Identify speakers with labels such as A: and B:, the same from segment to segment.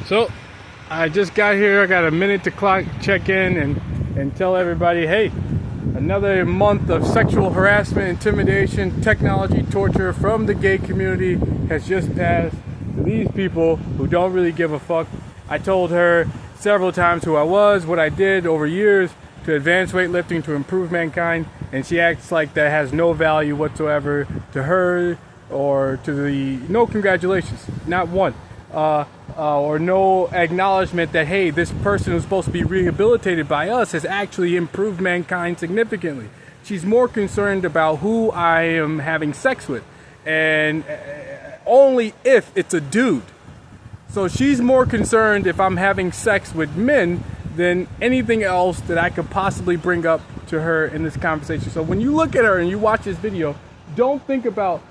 A: So I just got here. I got a minute to check in and tell everybody, hey, another month of sexual harassment, intimidation, technology, torture from the gay community has just passed. To these people who don't really give a fuck, I told her several times who I was, what I did over years to advance weightlifting to improve mankind, and she acts like that has no value whatsoever to her or to the no congratulations, not one, or no acknowledgement that, hey, this person who's supposed to be rehabilitated by us has actually improved mankind significantly. She's more concerned about who I am having sex with, and only if it's a dude. So she's more concerned if I'm having sex with men than anything else that I could possibly bring up to her in this conversation. So when you look at her and you watch this video, don't think about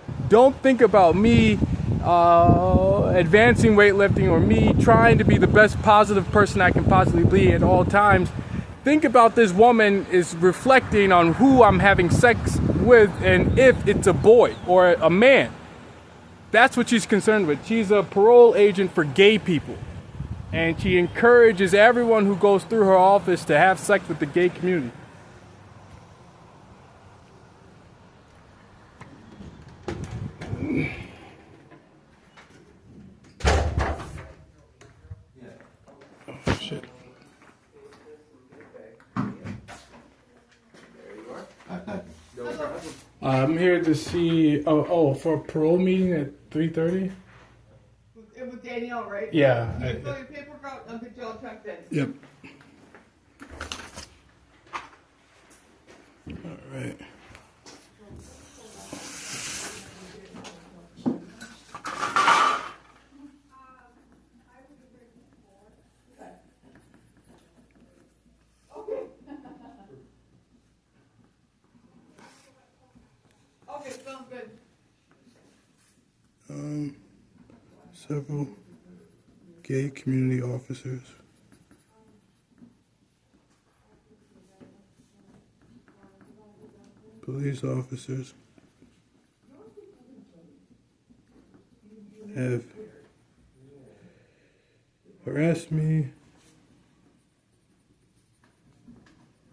A: me advancing weightlifting or me trying to be the best positive person I can possibly be at all times. Think about this woman is reflecting on who I'm having sex with and if it's a boy or a man. That's what she's concerned with. She's a parole agent for gay people. And she encourages everyone who goes through her office to have sex with the gay community. Oh, shit. I'm here to see, for a parole meeting at 3:30?
B: With Danielle, right?
A: Yeah.
B: You fill your paperwork out and get you all checked in.
A: Yep. All right.
B: Okay, sounds good.
A: Several gay community officers. Police officers have harassed me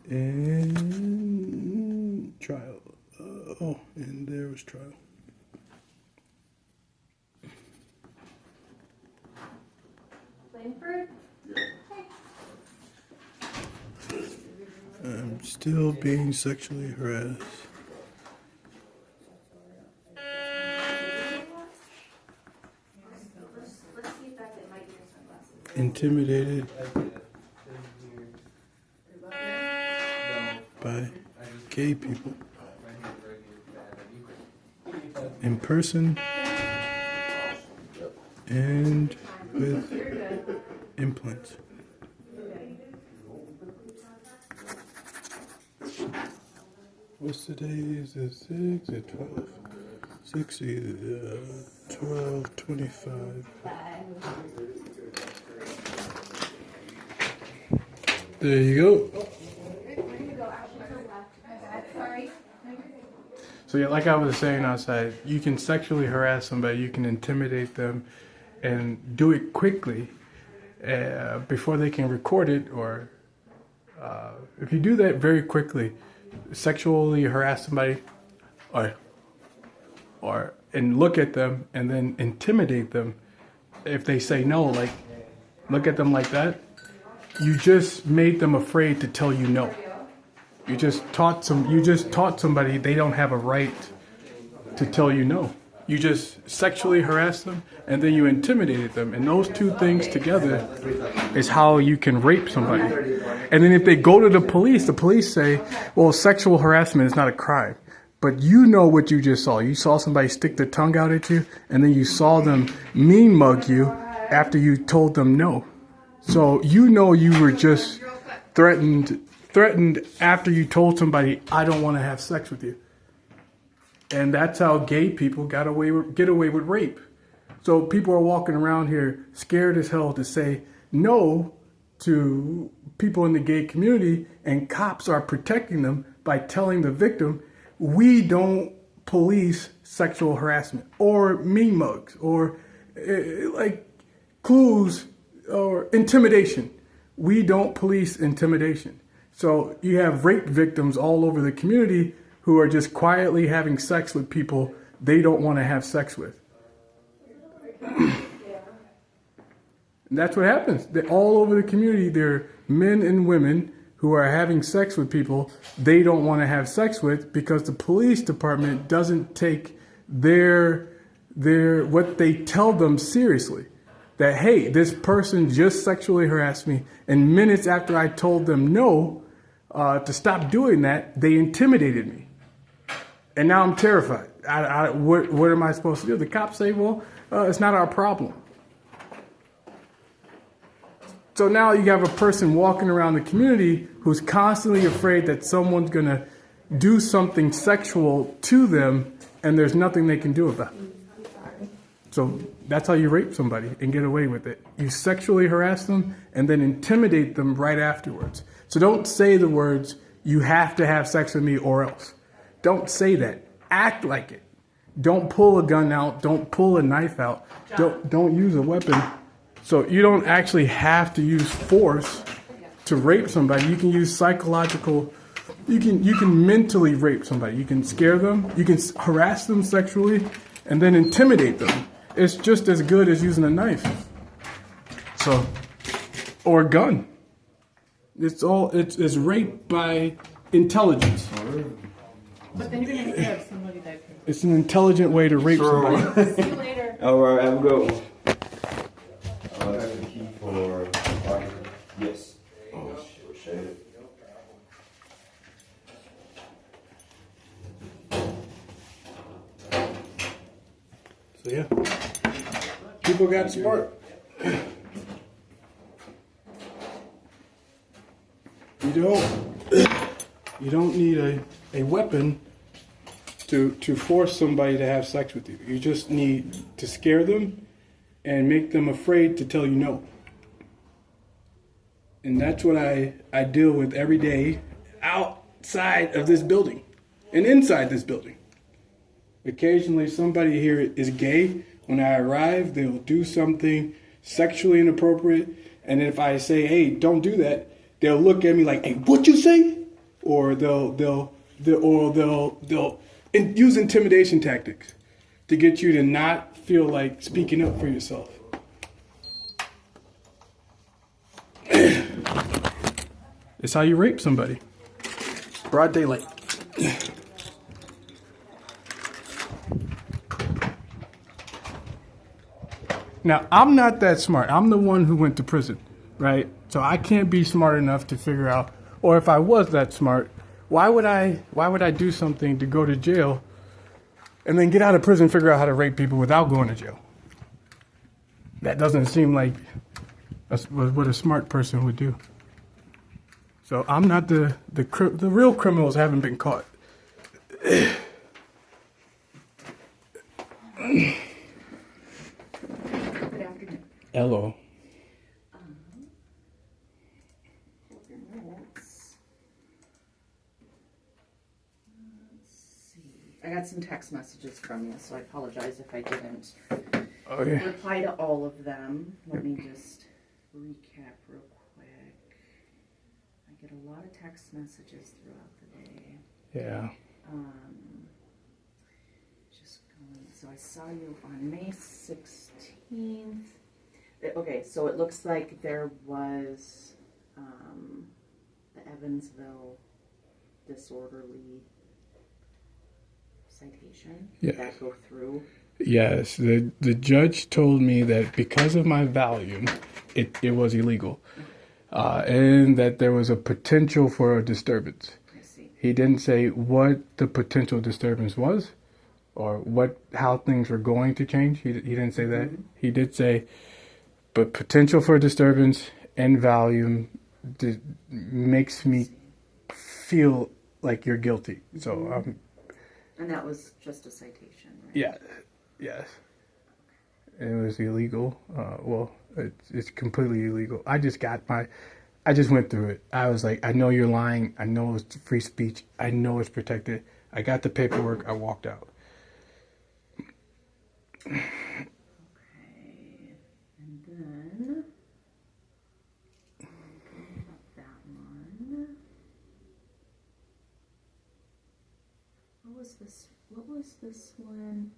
A: in trial. And there was trial. I'm still being sexually harassed. Intimidated by gay people in person and with implants. What's today? Is it 6 or 12? 6 is 12:25. There you go. So yeah, like I was saying outside, you can sexually harass somebody, you can intimidate them, and do it quickly before they can record it, or if you do that very quickly, sexually harass somebody, and look at them and then intimidate them. If they say no, like look at them like that, you just made them afraid to tell you no. You just taught somebody they don't have a right to tell you no. You just sexually harassed them and then you intimidated them. And those two things together is how you can rape somebody. And then if they go to the police say, well, sexual harassment is not a crime. But you know what you just saw. You saw somebody stick their tongue out at you, and then you saw them mean mug you after you told them no. So you know you were just threatened after you told somebody, I don't want to have sex with you. And that's how gay people get away with rape. So people are walking around here scared as hell to say no to people in the gay community, and cops are protecting them by telling the victim, we don't police sexual harassment or mean mugs or like clues or intimidation. We don't police intimidation. So you have rape victims all over the community who are just quietly having sex with people they don't want to have sex with. And that's what happens. They're all over the community, there are men and women who are having sex with people they don't want to have sex with because the police department doesn't take their what they tell them seriously. That, hey, this person just sexually harassed me, and minutes after I told them no, to stop doing that, they intimidated me. And now I'm terrified. What am I supposed to do? The cops say, well, it's not our problem. So now you have a person walking around the community who's constantly afraid that someone's going to do something sexual to them, and there's nothing they can do about it. So that's how you rape somebody and get away with it. You sexually harass them and then intimidate them right afterwards. So don't say the words, you have to have sex with me or else. Don't say that. Act like it. Don't pull a gun out. Don't pull a knife out. Don't use a weapon. So you don't actually have to use force to rape somebody. You can use psychological, you can mentally rape somebody. You can scare them. You can harass them sexually and then intimidate them. It's just as good as using a knife. So, or a gun. It's rape by intelligence.
B: But then you're gonna have to have somebody that can.
A: It's an intelligent way to rape somebody.
B: See you later.
C: All right, have a good one. That's the key for. Yes. Oh shit.
A: So yeah, people got smart. You don't need a weapon to force somebody to have sex with you. You just need to scare them and make them afraid to tell you no. And that's what I deal with every day outside of this building and inside this building. Occasionally somebody here is gay. When I arrive, they'll do something sexually inappropriate. And if I say, hey, don't do that, they'll look at me like, hey, what you say? Or they'll use intimidation tactics to get you to not feel like speaking up for yourself. It's how you rape somebody. Broad daylight. Now, I'm not that smart. I'm the one who went to prison, right? So I can't be smart enough to figure out, or if I was that smart, why would I do something to go to jail and then get out of prison and figure out how to rape people without going to jail? That doesn't seem like what a smart person would do. So I'm not the real criminals haven't been caught. Hello.
D: I got some text messages from you, so I apologize if I didn't
A: Okay.
D: reply to all of them. Let me just recap real quick. I get a lot of text messages throughout the day.
A: Yeah.
D: Just going. So I saw you on May 16th. Okay, so it looks like there was the Evansville disorderly citation. Did that go through?
A: Yes, the judge told me that because of my volume, it was illegal, and that there was a potential for a disturbance.
D: I see.
A: He didn't say what the potential disturbance was, or how things were going to change. He didn't say that. He did say, but potential for disturbance and volume makes me feel like you're guilty. So
D: And that was just a citation, right?
A: yeah. Yes. It was illegal. Well, it's completely illegal. I just went through it. I was like, I know you're lying. I know it's free speech. I know it's protected. I got the paperwork. I walked out.
D: Okay. And then this? What was this one?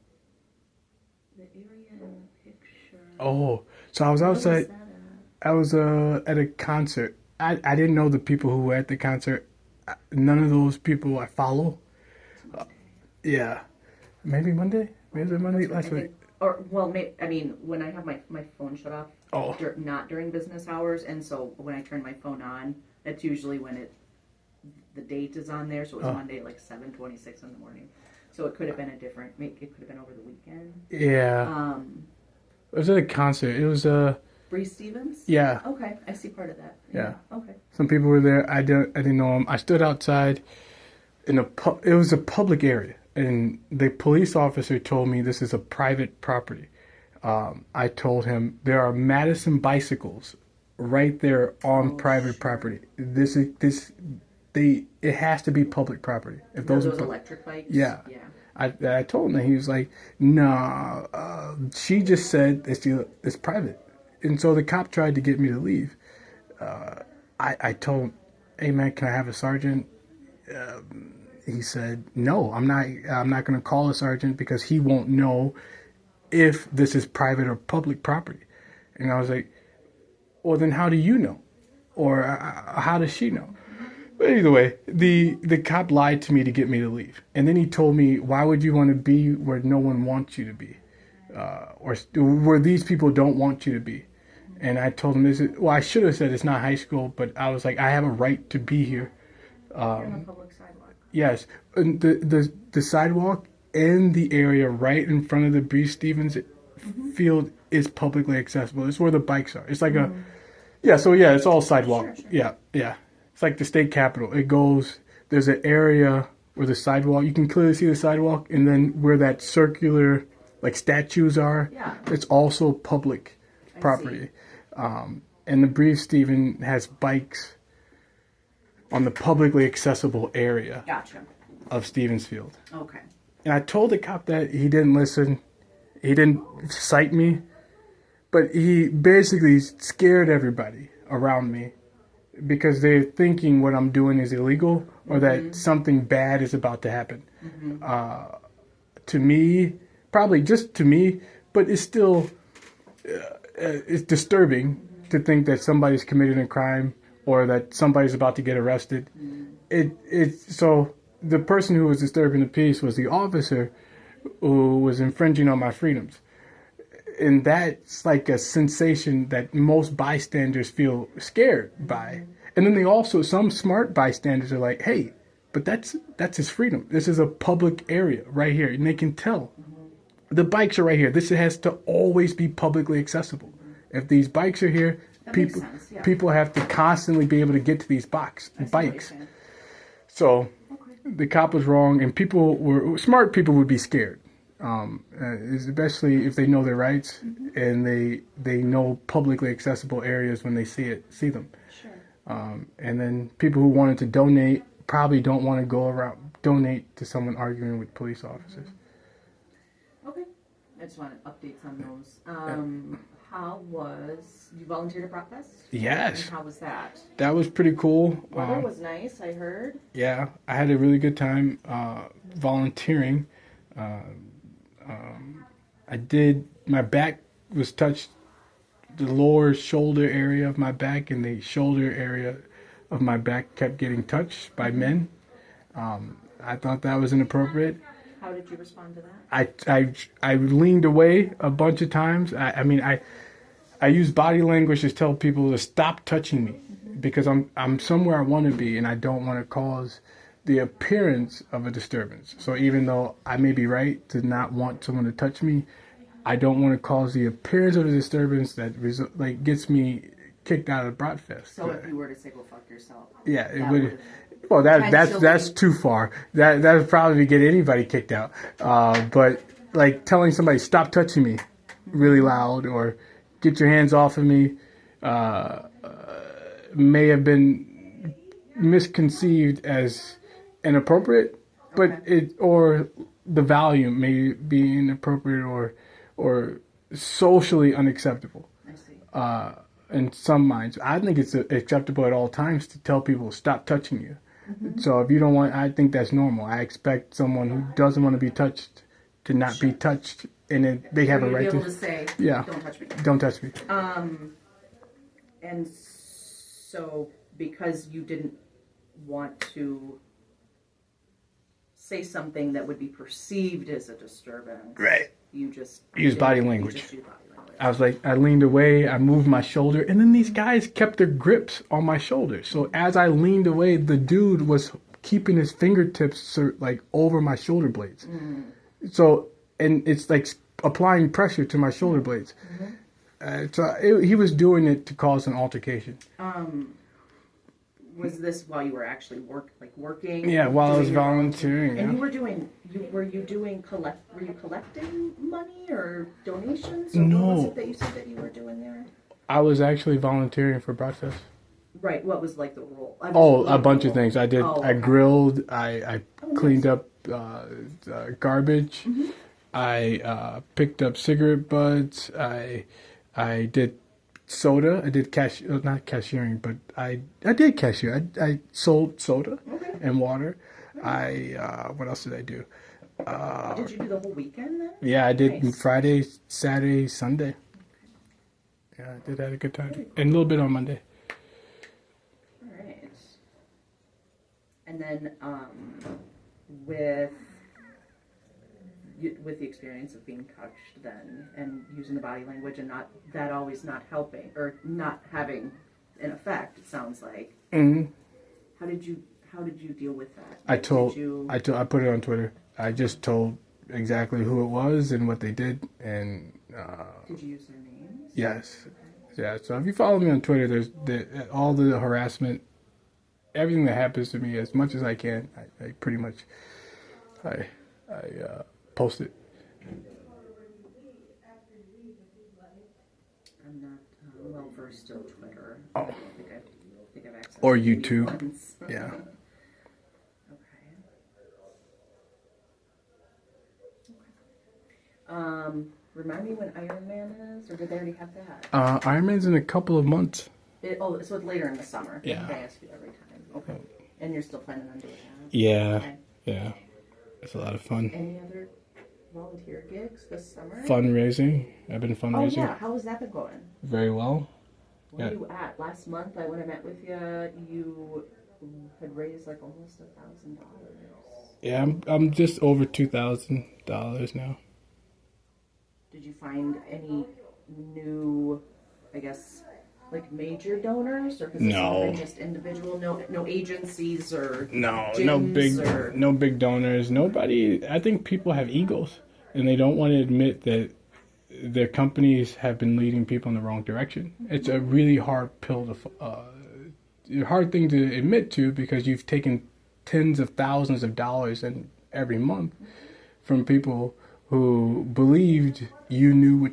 D: The area in the picture.
A: Oh, so I was
D: Where was
A: outside.
D: that at?
A: I was at a concert. I didn't know the people who were at the concert. None of those people I follow. Yeah, maybe Monday. Maybe it was Monday last week.
D: Or well, I mean, when I have my phone shut off,
A: Oh.
D: not during business hours, and so when I turn my phone on, that's usually when the date is on there. So it was Monday at like 7:26 in the morning. So it could have been it could have been over the weekend.
A: Yeah. It was at a concert. It was
D: Bree Stevens.
A: Yeah.
D: Okay, I see part of that.
A: Yeah.
D: Okay.
A: Some people were there. I didn't know them. I stood outside in it was a public area, and the police officer told me this is a private property. I told him there are Madison bicycles right there on private property. It has to be public property. If
D: Those electric bikes.
A: Yeah.
D: Yeah.
A: I told him that. He was like, "Nah, she just said it's private," and so the cop tried to get me to leave. I told him, "Hey man, can I have a sergeant?" He said, "No, I'm not going to call a sergeant because he won't know if this is private or public property." And I was like, "Well, then how do you know, or how does she know?" But either way, the cop lied to me to get me to leave, and then he told me, "Why would you want to be where no one wants you to be, or where these people don't want you to be?" And I told him, I should have said it's not high school, but I was like, I have a right to be here.
D: You're on a public sidewalk.
A: Yes, and the sidewalk and the area right in front of the Bree Stevens field is publicly accessible. It's where the bikes are. It's like it's all sidewalk.
D: Sure.
A: Yeah. It's like the state capitol. There's an area where the sidewalk, you can clearly see the sidewalk, and then where that circular, like statues are, it's also public property. And the Bree Steven has bikes on the publicly accessible area of Stevens Field.
D: Okay.
A: And I told the cop that. He didn't listen. He didn't cite me. But he basically scared everybody around me because they're thinking what I'm doing is illegal or that something bad is about to happen. To me, probably just to me, but it's still it's disturbing to think that somebody's committed a crime or that somebody's about to get arrested. So the person who was disturbing the peace was the officer who was infringing on my freedoms. And that's like a sensation that most bystanders feel scared by. And then some smart bystanders are like, hey, but that's his freedom. This is a public area right here. And they can tell. The bikes are right here. This has to always be publicly accessible. If these bikes are here, people have to constantly be able to get to these bikes. So the cop was wrong, and smart people would be scared. Especially if they know their rights and they know publicly accessible areas when they see them. Sure. And then people who wanted to donate probably don't want to go around donate to someone arguing with police officers.
D: Okay. I just wanted updates on those. You volunteered at Rockfest?
A: Yes.
D: And how was that?
A: That was pretty cool.
D: Weather was nice, I heard.
A: Yeah, I had a really good time volunteering. My back was touched, the lower shoulder area of my back and the shoulder area of my back kept getting touched by men. I thought that was inappropriate.
D: How did you respond to that?
A: I leaned away a bunch of times. I use body language to tell people to stop touching me because I'm somewhere I want to be and I don't want to cause the appearance of a disturbance. So even though I may be right to not want someone to touch me, I don't want to cause the appearance of a disturbance that gets me kicked out of Bratfest.
D: So if you were to say go fuck yourself,
A: yeah, it would. Well, that's too far. That would probably get anybody kicked out. But like telling somebody stop touching me really loud or get your hands off of me may have been misconceived as inappropriate, but or the volume may be inappropriate or socially unacceptable.
D: I see.
A: In some minds, I think it's acceptable at all times to tell people stop touching you. So if you don't want, I think that's normal. I expect someone who doesn't want to be touched to not be touched, and then they have a right
D: be able
A: to.
D: to say,
A: Yeah.
D: don't touch me.
A: Don't touch me.
D: And so, because you didn't want to say something that would be perceived as a disturbance,
A: Right.
D: You just
A: Use body
D: you
A: language.
D: just use body language.
A: I was like, I leaned away, I moved my shoulder, and then these guys kept their grips on my shoulder. So as I leaned away, the dude was keeping his fingertips like over my shoulder blades. So, and it's like applying pressure to my shoulder blades. He was doing it to cause an altercation.
D: Was this while you were actually working?
A: Yeah, while I was
D: doing your own-
A: volunteering.
D: And
A: Yeah.
D: you were doing, were you collecting money or donations? Or
A: No.
D: What was it that you said that you were doing there?
A: I was actually volunteering for breakfast.
D: Right. What was like the role?
A: Oh, a bunch of things. I did.
D: Oh,
A: I
D: okay.
A: grilled. I cleaned
D: nice.
A: up garbage. I picked up cigarette butts. I did soda. I did not cashiering, but I did cashier. I sold soda and water. What else did I do?
D: Did you do the whole weekend then?
A: Yeah, I did
D: Nice.
A: Friday, Saturday, Sunday. Yeah, I did have a good time, and a little bit on Monday.
D: All right. And then with the experience of being touched then and using the body language and always not helping or not having an effect, it sounds like.
A: Mm-hmm.
D: How did you deal with that?
A: I put it on Twitter. I just told exactly who it was and what they did, and
D: Did you use their names?
A: yes, yeah. So if you follow me on Twitter, there's all the harassment, everything that happens to me, as much as I can. I pretty much I post it.
D: I'm not well versed in Twitter.
A: Oh.
D: I don't think I've accessed
A: Or
D: any
A: YouTube.
D: ones.
A: Yeah.
D: Remind me when Iron Man is, or did they already have that?
A: Iron Man's in a couple of months.
D: So it's later in the summer.
A: Yeah.
D: They ask you every time. Okay. And you're still planning on doing that?
A: Yeah,
D: Okay.
A: yeah. It's a lot of fun.
D: Any other volunteer gigs this summer?
A: Fundraising. I've been
D: Oh
A: fundraising
D: yeah, how has that been going?
A: very well.
D: Where
A: Yeah.
D: are you at? Last month, when I met with you, you had raised like almost $1,000.
A: Yeah, I'm just over $2,000 now.
D: Did you find any new, I guess, like major donors, or has this all
A: No.
D: been just individual? No agencies or
A: No,
D: gyms
A: no big donors. Nobody. I think people have egos, and they don't want to admit that their companies have been leading people in the wrong direction. It's a really hard hard thing to admit to, because you've taken tens of thousands of dollars every month from people who believed you knew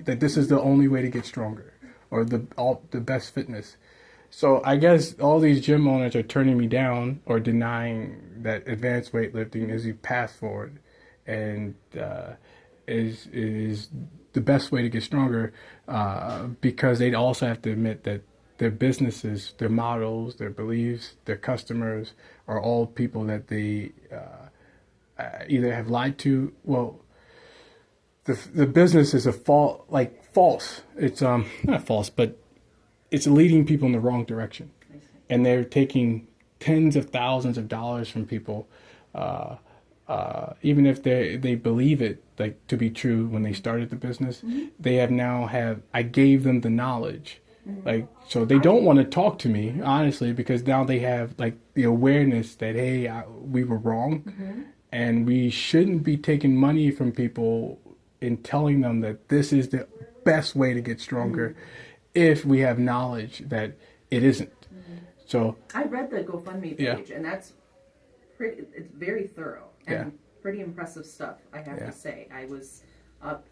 A: that this is the only way to get stronger, or the best fitness. So I guess all these gym owners are turning me down or denying that advanced weightlifting is the path forward, and is the best way to get stronger, because they'd also have to admit that their businesses, their models, their beliefs, their customers are all people that they either have lied to. Well, the business is false. It's not false, but it's leading people in the wrong direction, and they're taking tens of thousands of dollars from people, even if they believe it to be true when they started the business. They I gave them the knowledge, so they don't want to talk to me, honestly, because now they have the awareness that, hey, we were wrong, and we shouldn't be taking money from people and telling them that this is the best way to get stronger, if we have knowledge that it isn't. So
D: I read the GoFundMe page, and that's pretty. It's very thorough and pretty impressive stuff, I have to say. I was up.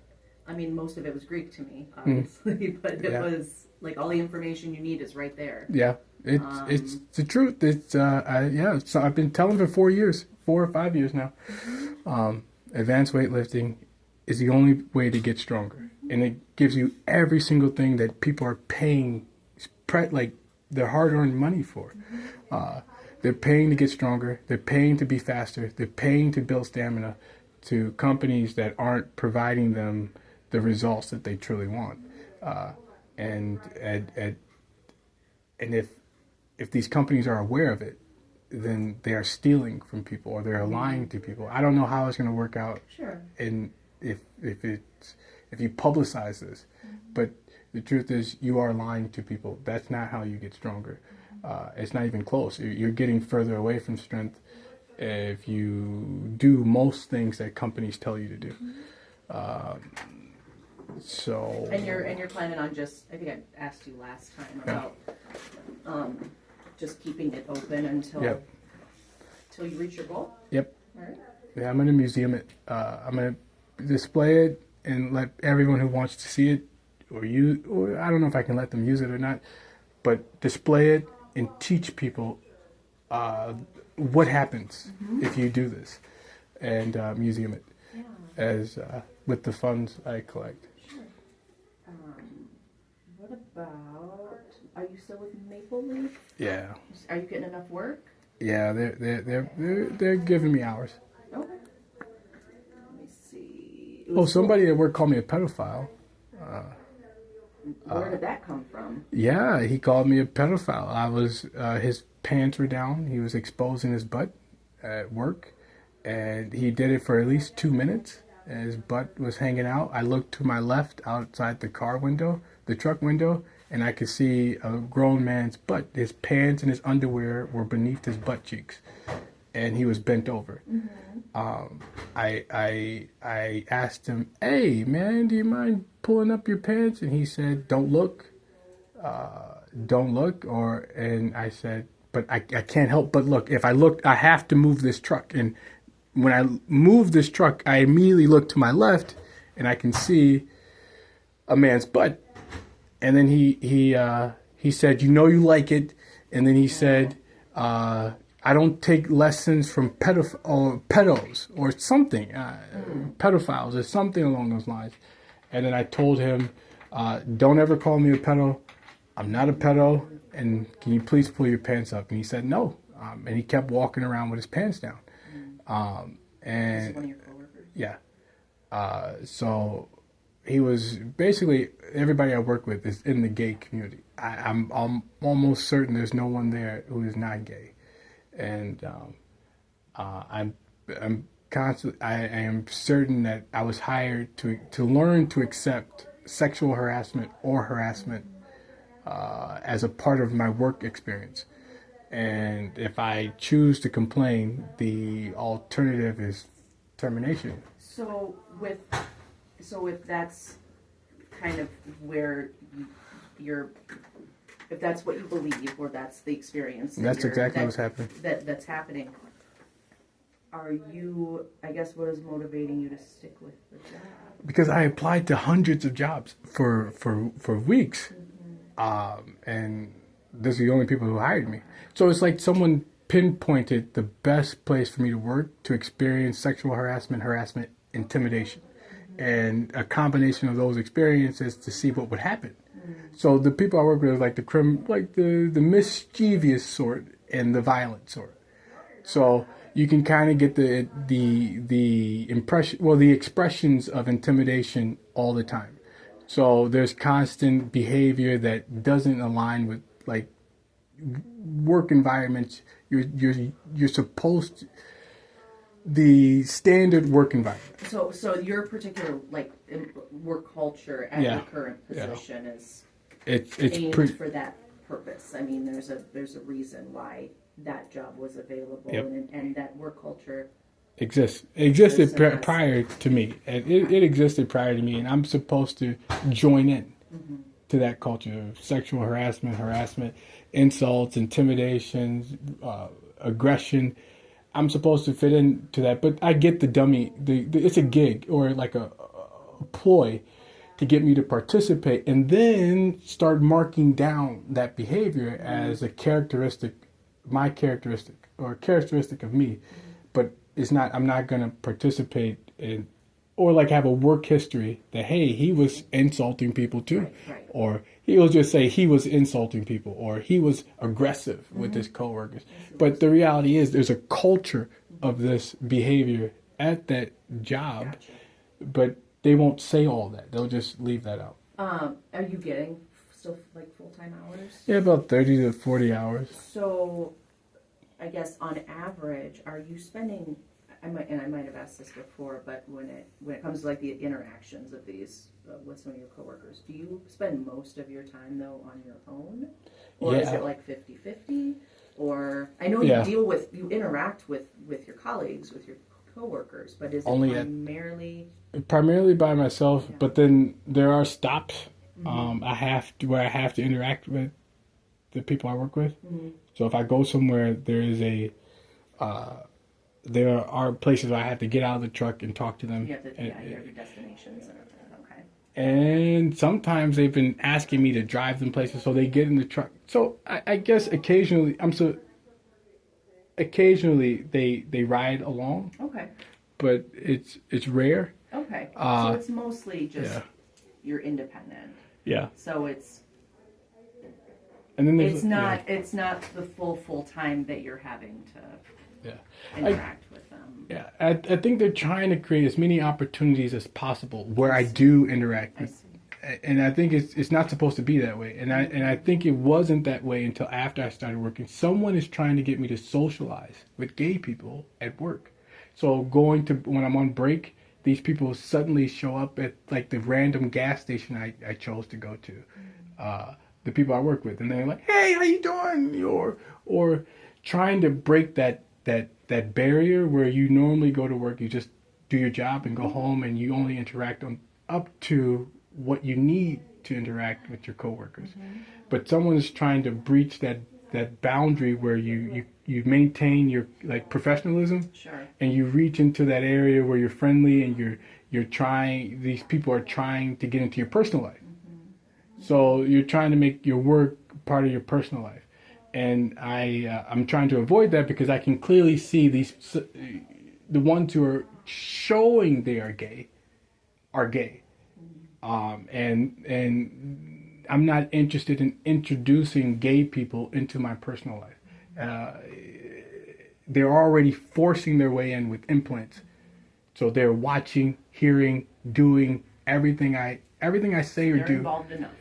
D: I mean, most of it was Greek to me, obviously, but it was all the information you need is right there.
A: Yeah, it's the truth. It's So I've been telling for 4 or 5 years now. Advanced weightlifting is the only way to get stronger, and it gives you every single thing that people are paying their hard-earned money for. They're paying to get stronger. They're paying to be faster. They're paying to build stamina to companies that aren't providing them the results that they truly want. And if these companies are aware of it, then they are stealing from people or they're lying to people. I don't know how it's going to work out.
D: Sure.
A: And if you publicize this, but the truth is you are lying to people. That's not how you get stronger. It's not even close. You're getting further away from strength if you do most things that companies tell you to do. So.
D: And you're planning on just, I think I asked you last time about just keeping it open until you reach your goal.
A: Yep.
D: All right.
A: Yeah, I'm gonna museum it. I'm gonna display it and let everyone who wants to see it or I don't know if I can let them use it or not, but display it and teach people what happens if you do this, and museum it as with the funds I collect.
D: Sure. What about? Are you still with Maple Leaf?
A: Yeah.
D: Are you getting enough work?
A: Yeah, they're giving me hours.
D: Okay. Let me see.
A: Oh, somebody at work called me a pedophile.
D: Where did that come from?
A: Yeah, he called me a pedophile. I was his pants were down. He was exposing his butt at work, and he did it for at least 2 minutes. And his butt was hanging out. I looked to my left outside the truck window, and I could see a grown man's butt. His pants and his underwear were beneath his butt cheeks, and he was bent over. I asked him, "Hey, man, do you mind pulling up your pants?" And he said, "Don't look, don't look." And I said, "But I can't help but look. If I look, I have to move this truck." And when I move this truck, I immediately look to my left, and I can see a man's butt. And then he said, "You know you like it." And then he said, "I don't take lessons from pedos or something, pedophiles or something along those lines." And then I told him, "Don't ever call me a pedo. I'm not a pedo. And can you please pull your pants up?" And he said no. And he kept walking around with his pants down.
D: Is it one of your coworkers?
A: Yeah. So he was basically, everybody I work with is in the gay community. I'm almost certain there's no one there who is not gay. And I'm constantly, I am certain that I was hired to learn to accept sexual harassment or harassment as a part of my work experience. And if I choose to complain, the alternative is termination.
D: So if that's kind of where if that's what you believe, or that's the experience,
A: That's exactly what's happening.
D: That's happening. Are you? I guess what is motivating you to stick with the job?
A: Because I applied to hundreds of jobs for weeks, and those are the only people who hired me. So it's like someone pinpointed the best place for me to work to experience sexual harassment, intimidation, and a combination of those experiences to see what would happen. So the people I work with are like the mischievous sort and the violent sort. So you can kind of get the impression, the expressions of intimidation all the time. So there's constant behavior that doesn't align with like work environments. You're supposed to, the standard work environment.
D: So your particular work culture at your current position is
A: it's
D: aimed for that purpose. I mean, there's a reason why that job was available, and that work culture
A: existed prior to me. It existed prior to me, and I'm supposed to join in to that culture of sexual harassment, insults, intimidations, aggression. I'm supposed to fit into that, but I get the dummy. It's a gig or like a ploy to get me to participate, and then start marking down that behavior as a characteristic, my characteristic or characteristic of me. But it's not. I'm not going to participate in or like have a work history that, hey, he was insulting people too.
D: Right.
A: Or he'll just say he was insulting people, or he was aggressive with his coworkers. But the reality is there's a culture of this behavior at that job,
D: Gotcha.
A: but they won't say all that. They'll just leave that out.
D: Are you getting still like full-time hours?
A: Yeah, about 30 to 40 hours.
D: So, I guess on average, are you spending? I might have asked this before, but when it comes to like the interactions of these with some of your coworkers, do you spend most of your time though on your own, or is
A: Yeah.
D: it like 50-50? Or I know
A: Yeah.
D: you interact with your colleagues, with your coworkers, but is it
A: Only
D: primarily
A: by myself, but then there are stops. I have to interact with the people I work with. So if I go somewhere, there are places where I have to get out of the truck and talk to them.
D: you have to you have your destinations and everything? Okay.
A: And sometimes they've been asking me to drive them places, so they get in the truck. So I guess occasionally they ride along,
D: Okay.
A: but it's rare.
D: Okay. So it's mostly just
A: Yeah.
D: you're independent.
A: Yeah.
D: So it's
A: And then there's
D: it's not the full time that you're having to
A: Yeah.
D: interact with them.
A: Yeah, I think they're trying to create as many opportunities as possible where I do interact
D: I
A: with,
D: see.
A: and I think it's not supposed to be that way, and I think it wasn't that way until after I started working. Someone is trying to get me to socialize with gay people at work, so when I'm on break, these people suddenly show up at like the random gas station I chose to go to, the people I work with, and they're like, "Hey, how you doing?" Or trying to break that barrier where you normally go to work, you just do your job and go home, and you only interact on up to what you need to interact with your coworkers. But someone is trying to breach that boundary where you maintain your like professionalism,
D: Sure.
A: and you reach into that area where you're friendly, and these people are trying to get into your personal life. So you're trying to make your work part of your personal life. And I'm trying to avoid that because I can clearly see the ones who are showing they are gay, and I'm not interested in introducing gay people into my personal life. They're already forcing their way in with implants, so they're watching, hearing, doing everything I say or
D: They're
A: do.
D: involved enough.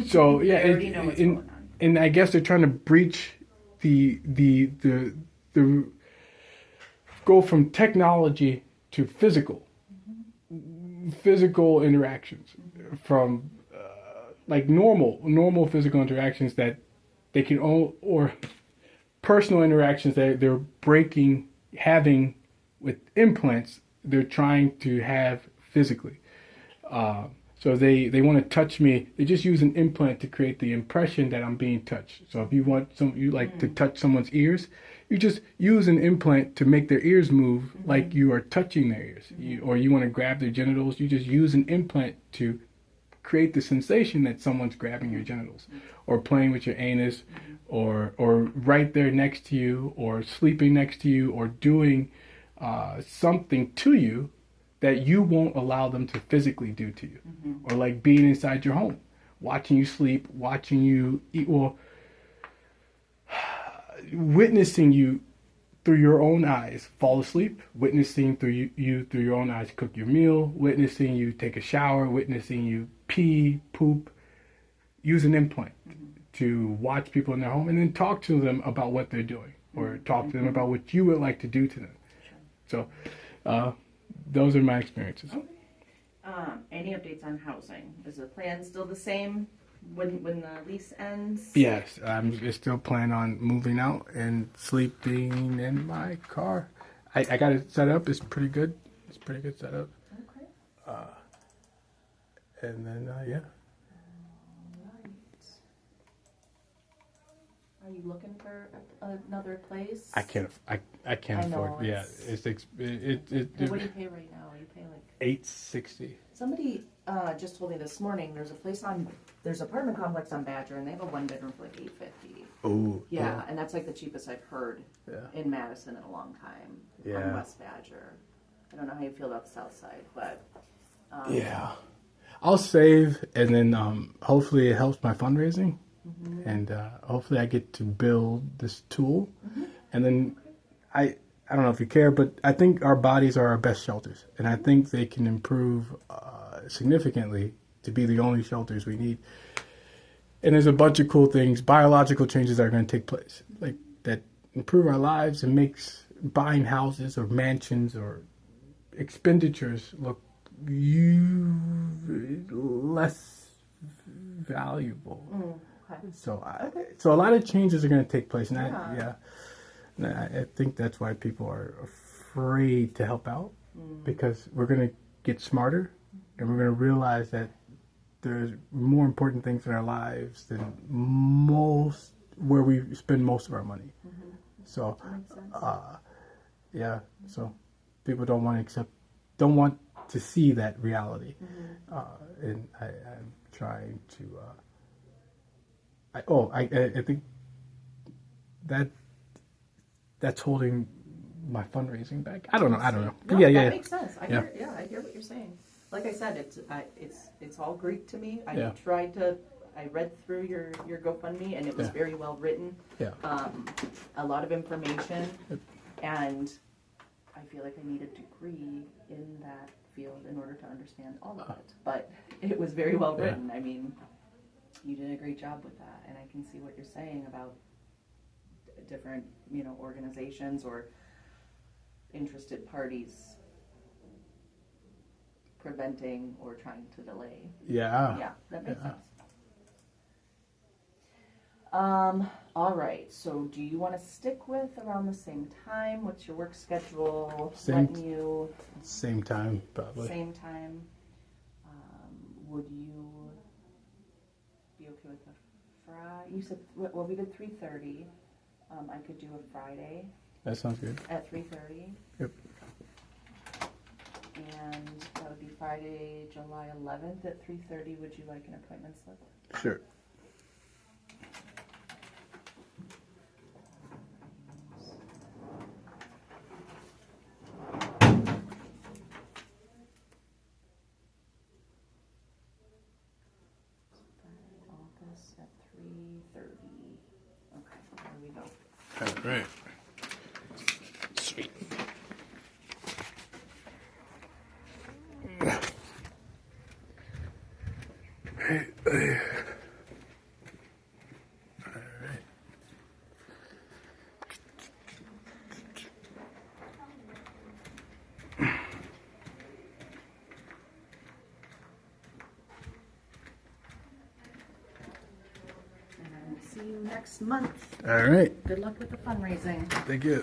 A: So yeah,
D: They already know what's going on.
A: And I guess they're trying to breach the go from technology to physical interactions, from like normal physical interactions that they can or personal interactions that they're having with implants. They're trying to have physically. So they want to touch me. They just use an implant to create the impression that I'm being touched. So if you like to touch someone's ears, you just use an implant to make their ears move like you are touching their ears. Or you want to grab their genitals, you just use an implant to create the sensation that someone's grabbing your genitals, or playing with your anus, or right there next to you, or sleeping next to you, or doing something to you that you won't allow them to physically do to you. Or like being inside your home, watching you sleep, watching you eat, well, witnessing you through your own eyes fall asleep, witnessing through you through your own eyes cook your meal, witnessing you take a shower, witnessing you pee, poop. Use an implant to watch people in their home, and then talk to them about what they're doing, or talk to them about what you would like to do to them. So those are my experiences.
D: Okay. Any updates on housing? Is the plan still the same when the lease ends?
A: Yes, I'm still planning on moving out and sleeping in my car. I got it set up. It's pretty good. It's pretty good setup.
D: Okay.
A: And then yeah.
D: Are you looking for another place?
A: I can't
D: I know,
A: afford. Yeah,
D: it's-
A: it
D: What do you pay right now? You pay like
A: $860.
D: somebody just told me this morning. There's an apartment complex on Badger, and they have a 1-bedroom for like $850.
A: Oh
D: Yeah, and that's like the cheapest I've heard
A: Yeah.
D: in Madison in a long time.
A: Yeah.
D: On West Badger. I don't know how you feel about the south side, but
A: Yeah. I'll save, and then hopefully it helps my fundraising. And hopefully I get to build this tool. And then I don't know if you care, but I think our bodies are our best shelters. And I think they can improve significantly to be the only shelters we need. And there's a bunch of cool things, biological changes that are going to take place, like that improve our lives and makes buying houses or mansions or expenditures look less valuable.
D: okay.
A: So so a lot of changes are going to take place, and I think that's why people are afraid to help out, because we're going to get smarter, and we're going to realize that there's more important things in our lives than where we spend most of our money. So, so people don't want to see that reality, and I'm trying to. I think that's holding my fundraising back. I don't know.
D: No,
A: Yeah.
D: Makes sense. I hear what you're saying. Like I said, it's all Greek to me. I read through your GoFundMe, and it was very well written.
A: Yeah.
D: A lot of information, and I feel like I need a degree in that field in order to understand all of it. But it was very well written. I mean, you did a great job with that, and I can see what you're saying about different, organizations or interested parties preventing or trying to delay.
A: Yeah,
D: That makes sense. All right, so do you want to stick with around the same time? What's your work schedule?
A: Same time, probably.
D: Same time. Would you be okay with a Friday? You said, well, we did 3:30. I could do a Friday.
A: That sounds good.
D: At 3:30.
A: Yep.
D: And that would be Friday, July 11th at 3:30. Would you like an appointment slip?
A: Sure.
D: Office at 3:30. Okay, there we go.
A: All right. Sweet.
D: And see you next month.
A: All right.
D: Good luck with the fundraising.
A: Thank you.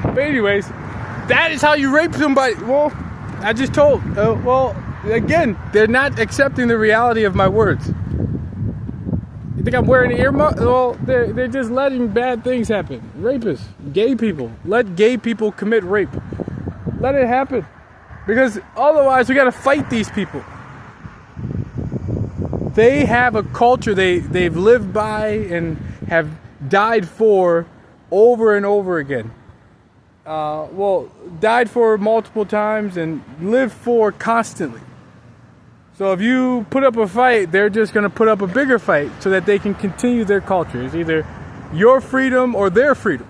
A: But anyways, that is how you rape somebody. Well, I just told. Again, they're not accepting the reality of my words. You think I'm wearing an earmuff? Well, they're just letting bad things happen. Rapists, gay people. Let gay people commit rape. Let it happen. Because otherwise we gotta fight these people. They have a culture they've lived by and have died for over and over again. Died for multiple times and lived for constantly. So if you put up a fight, they're just going to put up a bigger fight so that they can continue their culture. It's either your freedom or their freedom.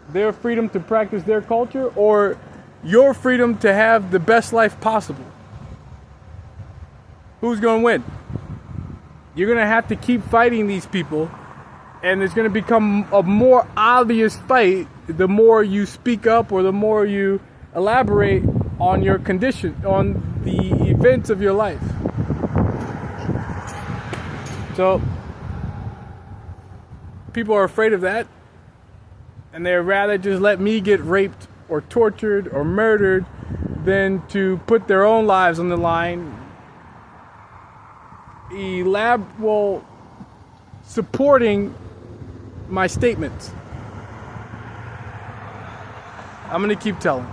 A: Their freedom to practice their culture or your freedom to have the best life possible. Who's going to win? You're going to have to keep fighting these people, and it's going to become a more obvious fight the more you speak up or the more you elaborate on your condition, on the events of your life. So people are afraid of that, and they'd rather just let me get raped or tortured or murdered than to put their own lives on the line, supporting my statements. I'm going to keep telling.